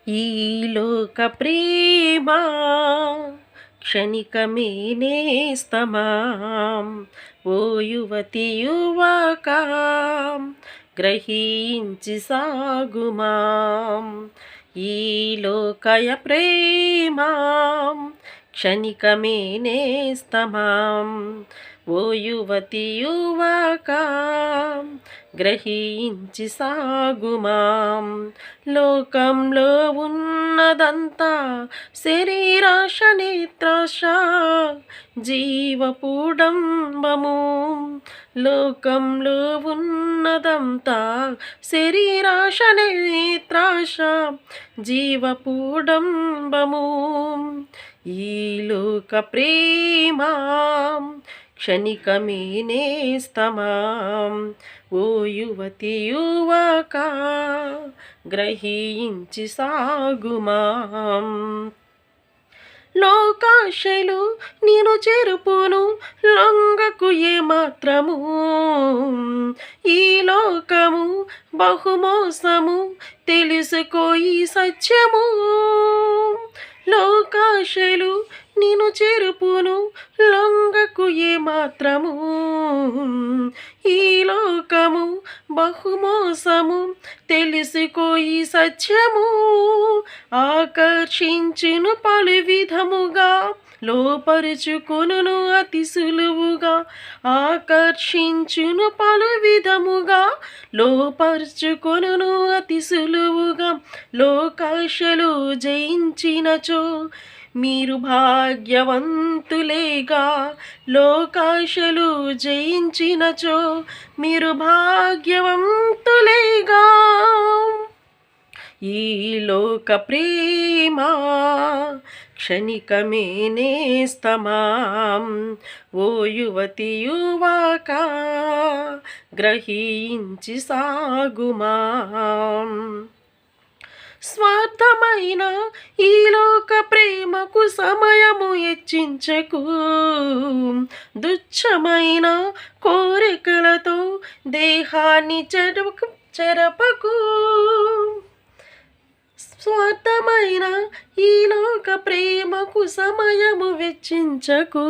ఈ లోక ప్రేమ క్షణికమే నేస్తమా. ఓ యువతి యువక గ్రహించి సాగుమా. ఈ లోకయ ప్రేమ క్షణికమే నేస్తమా. ఓ యువతి యువక గ్రహించి సాగుమా. లోకంలో ఉన్నదంతా శరీరాశ నేత్రాశ జీవపుడంబము. లోకంలో ఉన్నదంతా శరీరాశ నేత్రాశ జీవపుడంబము. ఈ లోక ప్రేమ క్షణికమే నేస్తమా. ఓ యువతి యువక గ్రహించి సాగుమా. లోకాశలు నేను చెరుపును లొంగకు ఏమాత్రము. ఈ లోకము బహుమోసము తెలుసుకో ఈ సత్యము. లోకాశలు నేను చెరుపును లొంగకు ఏమాత్రము. ఈ లోకము బహుమోసము తెలుసుకో ఈ సత్యము. ఆకర్షించును పలు విధముగా లోపరుచుకొనును అతి సులువుగా. ఆకర్షించును పలు విధముగా లోపరుచుకొనును అతి సులువుగా. లోకాశలు జయించినచో మీరు భాగ్యవంతులేగా. లోకాశలు జయించినచో మీరు భాగ్యవంతులేగా. ఈ లోక ప్రేమ క్షణికమే నేస్తమా. ఓ యువతి యువక గ్రహించి సాగుమా. స్వార్థమైన ఈ లోక ప్రేమకు సమయము హెచ్చించకు. తుచ్చమైన కోరికలతో దేహాన్ని చెరపకు. స్వార్థమైన ఈ లోక ప్రేమకు సమయము వెచ్చించకు.